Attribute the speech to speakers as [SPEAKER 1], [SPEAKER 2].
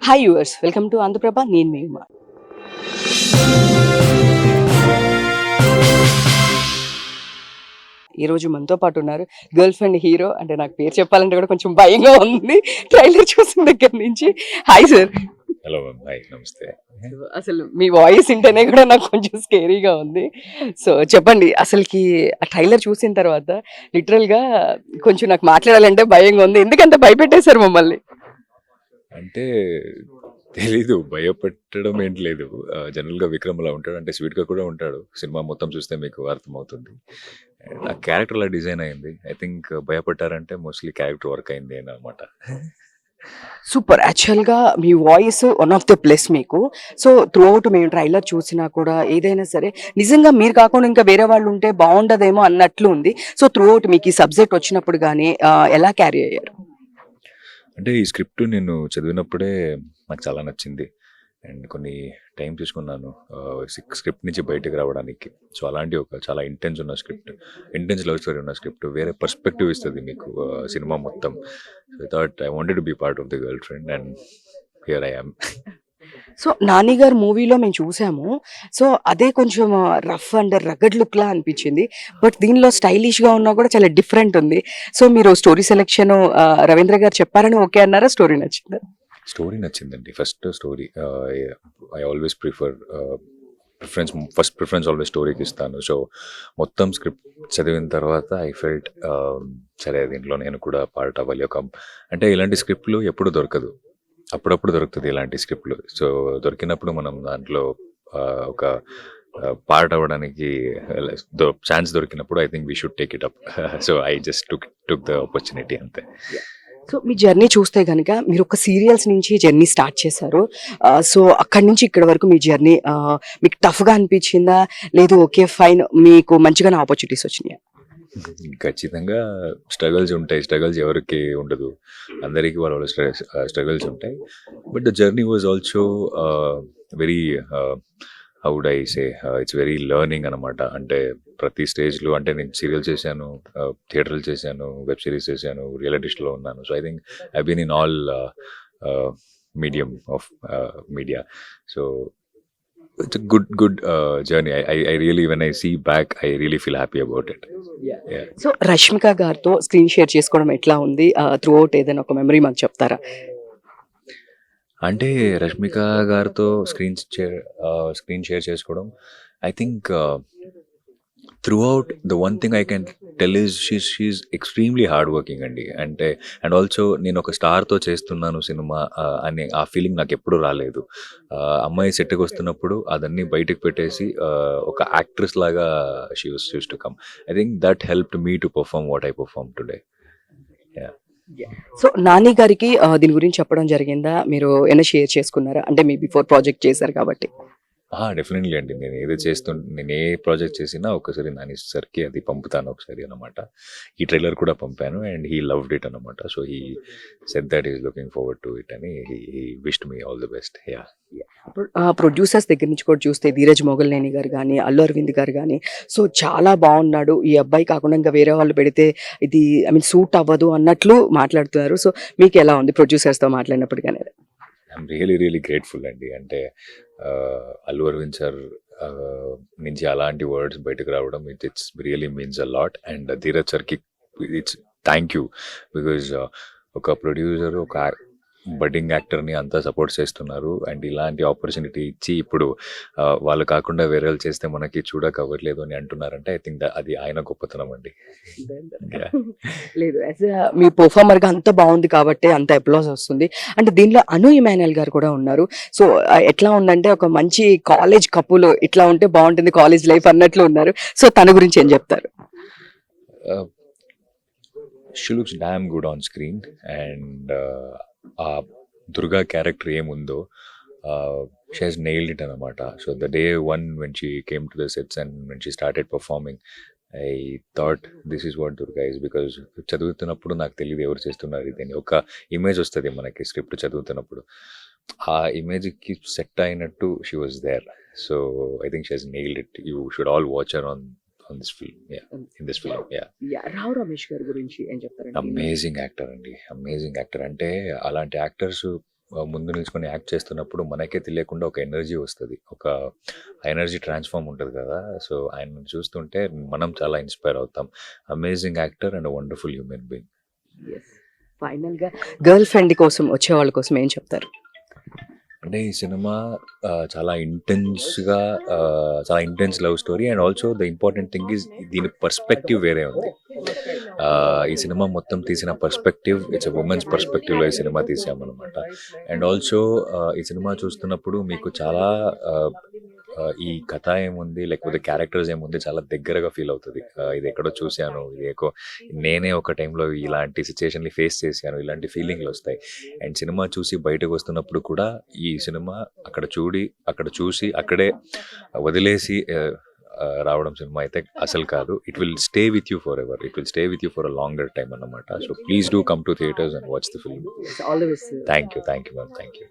[SPEAKER 1] Hi యూవర్స్, welcome to Andhraprabha. నేను మీ ఉమా. ఈరోజు మనతో పాటు ఉన్నారు గర్ల్ ఫ్రెండ్ హీరో. అంటే నాకు పేరు చెప్పాలంటే కూడా కొంచెం భయంగా ఉంది ట్రైలర్ చూసిన దగ్గర నుంచి. Hi sir.
[SPEAKER 2] Hello ma'am, hi, నమస్తే.
[SPEAKER 1] అసలు మీ వాయిస్ వింటేనే కూడా నాకు కొంచెం స్కేరీగా ఉంది. సో చెప్పండి, అసలుకి ఆ ట్రైలర్ చూసిన తర్వాత లిటరల్గా కొంచెం నాకు మాట్లాడాలంటే భయంగా ఉంది. ఎందుకంత భయపెట్టేశారు మమ్మల్ని?
[SPEAKER 2] అంటే తెలీదు, భయపెట్టడం ఏంటి లేదు. జనరల్గా విక్రమ్ అలా ఉంటాడు, అంటే స్వీట్గా కూడా ఉంటాడు. సినిమా మొత్తం చూస్తే మీకు అర్థమవుతుంది. ఆ క్యారెక్టర్ అలా డిజైన్ అయింది. ఐ థింక్ భయపడ్డారంటే మోస్ట్లీ క్యారెక్టర్ వర్క్ అయింది అని అనమాట.
[SPEAKER 1] సూపర్. యాక్చువల్గా మీ voice one of the plus మీకు. సో త్రూ అవుట్ మేము ట్రైలర్ చూసినా కూడా ఏదైనా సరే నిజంగా మీరు కాకుండా ఇంకా వేరే వాళ్ళు ఉంటే బాగుండదేమో అన్నట్లు ఉంది. సో త్రూ అవుట్ మీకు ఈ సబ్జెక్ట్ వచ్చినప్పుడు కానీ ఎలా క్యారీ అయ్యారు?
[SPEAKER 2] అంటే ఈ స్క్రిప్ట్ నేను చదివినప్పుడే నాకు చాలా నచ్చింది అండ్ కొన్ని టైం తీసుకున్నాను స్క్రిప్ట్ నుంచి బయటకు రావడానికి. సో అలాంటి ఒక చాలా ఇంటెన్స్ లవ్ స్టోరీ ఉన్న స్క్రిప్ట్ వేరే పర్స్పెక్టివ్ ఇస్తుంది మీకు సినిమా మొత్తం. So I thought I wanted to be part of the girlfriend and here I am.
[SPEAKER 1] So 'Nani' గారి మూవీలో మేము చూసాము. సో అదే కొంచెం రఫ్ అండ్ రగడ్ లుక్‌లా అనిపించింది. బట్ దీనిలో స్టైలిష్‌గా ఉన్నా కూడా చాలా డిఫరెంట్ ఉంది. సో మీరు స్టోరీ సెలక్షన్ రవీంద్ర గారు చెప్పారని ఓకే అన్నారా? స్టోరీ నచ్చిందా?
[SPEAKER 2] స్టోరీ నచ్చిందండి. First story I always first preference always స్టోరీకి ఇస్తాను. సో మొత్తం స్క్రిప్ట్ చదివిన తర్వాత ఐ ఫెల్ట్ సరే దీంట్లో నేను కూడా పార్ట్ అవ్వాలి. అంటే ఇలాంటి స్క్రిప్ట్లు ఎప్పుడు దొరకదు, అప్పుడప్పుడు దొరుకుతుంది ఇలాంటి స్క్రిప్ట్లు. సో దొరికినప్పుడు మనం దాంట్లో ఒక పార్ట్ అవ్వడానికి ఛాన్స్ దొరికినప్పుడు I think we should take it up. So I just took the opportunity అంతే.
[SPEAKER 1] సో మీ జర్నీ చూస్తే కనుక మీరు ఒక సీరియల్స్ నుంచి జర్నీ స్టార్ట్ చేశారు. సో అక్కడి నుంచి ఇక్కడి వరకు మీ జర్నీ మీకు టఫ్గా అనిపించిందా? లేదు ఓకే ఫైన్ మీకు మంచిగానే ఆపర్చునిటీస్ వచ్చినాయా?
[SPEAKER 2] ఖచ్చితంగా స్ట్రగల్స్ ఉంటాయి. స్ట్రగల్స్ ఎవరికి ఉండదు, అందరికీ వాళ్ళ స్ట్రగల్స్ ఉంటాయి. But the journey was also very how would I say it's very learning అనమాట. అంటే ప్రతి స్టేజ్లో అంటే నేను సీరియల్ చేశాను, థియేటర్లు చేశాను, వెబ్ సిరీస్ చేశాను, రియాలిటీ షోలో ఉన్నాను. So I think I been in all medium of media. So it's a good journey. I really, when I see back, I really feel happy about it. Yeah.
[SPEAKER 1] So Rashmika గారితో screen share చేసుకోవడం ఎట్లా ఉంది? Through out ఏదైనా ఒక memory మాకు చెప్తారా?
[SPEAKER 2] అంటే రష్మిక గారితో స్క్రీన్ షేర్ చేసుకోవడం, I think throughout the one thing I can tell is she's extremely hard working అండి. అంటే అండ్ ఆల్సో నేను ఒక స్టార్తో చేస్తున్నాను సినిమా అనే ఆ ఫీలింగ్ నాకు ఎప్పుడు రాలేదు. అమ్మాయి సెట్కి వస్తున్నప్పుడు అదన్నీ బయటకు పెట్టేసి ఒక యాక్ట్రెస్ లాగా she was used to come. I think that helped me to perform what I perform today.
[SPEAKER 1] So Nani గారికి దీని గురించి చెప్పడం జరిగిందా? మీరు ఏమైనా షేర్ చేసుకున్నారా? అంటే మీ బిఫోర్ ప్రాజెక్ట్ చేశారు కాబట్టి.
[SPEAKER 2] డెఫినెట్లీ అండి. నేను ఏ ప్రాజెక్ట్ చేసినా ఒకసారి నాని సార్కి అది పంపుతాను ఒకసారి అనమాట. ఈ ట్రైలర్ కూడా పంపాను అండ్ హీ లవ్డ్ ఇట్ అనమాట. So he said that is looking forward to it అని he wished me all the best. Yeah.
[SPEAKER 1] Producers దగ్గర నుంచి కూడా చూస్తే ధీరజ్ మొగల్నేని గారు కానీ, అల్లు అరవింద్ గారు కానీ, సో చాలా బాగున్నాడు ఈ అబ్బాయి కాకుండా ఇంకా వేరే వాళ్ళు పెడితే ఇది సూట్ అవ్వదు అన్నట్లు మాట్లాడుతున్నారు. సో మీకు ఎలా ఉంది ప్రొడ్యూసర్స్తో మాట్లాడినప్పుడు కానీ?
[SPEAKER 2] ఐఎమ్ రియలీ గ్రేట్ఫుల్ అండి. అంటే అల్లు అరవింద్ సార్ నుంచి అలాంటి వర్డ్స్ బయటకు రావడం it's really means a lot. And Dheeraj సార్కి ఇట్స్ థ్యాంక్ యూ. బికాజ్ ఒక ప్రొడ్యూసర్ ఒక బడ్డింగ్ యాక్టర్ని అంతా సపోర్ట్ చేస్తున్నారు అండ్ ఇలాంటి ఆపర్చునిటీ ఇచ్చి ఇప్పుడు వాళ్ళు కాకుండా వేరే వాళ్ళు చేస్తే మనకి చూడక అవ్వట్లేదు అని అంటున్నారంటే ఐ థింక్ అది ఆయన గొప్పతనం అండి.
[SPEAKER 1] లేదు, మీ పర్ఫార్మర్గా అంత బాగుంది కాబట్టి అంత అప్లాస్ వస్తుంది. అంటే దీనిలో అను ఇమాన్యుయల్ గారు కూడా ఉన్నారు. సో ఎట్లా ఉందంటే ఒక మంచి కాలేజ్ కపుల్ ఇట్లా ఉంటే బాగుంటుంది కాలేజ్ లైఫ్ అన్నట్లు ఉన్నారు. సో తన గురించి ఏం చెప్తారు?
[SPEAKER 2] She looks damn good on screen and ఆ దుర్గా క్యారెక్టర్ ఏముందో షీ హెస్ నెయిల్డ్ ఇట్ అనమాట. So the day one when she came to the sets and when she started performing I thought this is what Durga is. Because చదువుతున్నప్పుడు నాకు తెలియదు ఎవరు చేస్తున్నారు ఇది అని. ఒక ఇమేజ్ వస్తుంది మనకి స్క్రిప్ట్ చదువుతున్నప్పుడు, ఆ ఇమేజ్కి సెట్ అయినట్టు she was there. So I think she has nailed it. You should all watch her on this film. In this film.
[SPEAKER 1] Rao Ramesh గారి గురించి ఏం చెప్తారండి?
[SPEAKER 2] అమేజింగ్ యాక్టర్ అండి, అమేజింగ్ యాక్టర్. అంటే అలాంటి యాక్టర్స్ ముందు నిల్చుకొని యాక్ట్ చేస్తున్నప్పుడు మనకే తెలియకుండా ఒక ఎనర్జీ వస్తుంది, ఒక ఎనర్జీ ట్రాన్స్ఫార్మ్ ఉంటుంది కదా. సో ఆయన చూస్తుంటే మనం చాలా ఇన్స్పైర్ అవుతాం. Amazing actor and wonderful human being.
[SPEAKER 1] Final గా గర్ల్ ఫ్రెండ్ కోసం వచ్చే వాళ్ళ కోసం ఏం చెప్తారు?
[SPEAKER 2] అంటే ఈ సినిమా చాలా ఇంటెన్స్గా, చాలా intense love story. And also the important thing is దీని పర్స్పెక్టివ్ వేరే ఉంది. ఈ సినిమా మొత్తం తీసిన పర్స్పెక్టివ్, ఇట్స్ ఉమెన్స్ పర్స్పెక్టివ్లో ఈ సినిమా తీసామన్నమాట. అండ్ ఆల్సో ఈ సినిమా చూస్తున్నప్పుడు మీకు చాలా ఈ కథ ఏముంది, లేకపోతే క్యారెక్టర్స్ ఏముంది, చాలా దగ్గరగా ఫీల్ అవుతుంది. ఇది ఎక్కడో చూశాను, నేనే ఒక టైంలో ఇలాంటి సిచ్యుయేషన్ని ఫేస్ చేశాను, ఇలాంటి ఫీలింగ్లు వస్తాయి. అండ్ సినిమా చూసి బయటకు వస్తున్నప్పుడు కూడా ఈ సినిమా అక్కడ చూసి అక్కడే వదిలేసి రావడం సినిమా అయితే అసలు కాదు. It will stay with you forever, it will stay with you for a longer time అన్నమాట. So please do come to theatres and watch the film.
[SPEAKER 1] All the best.
[SPEAKER 2] Thank you ma'am, thank you.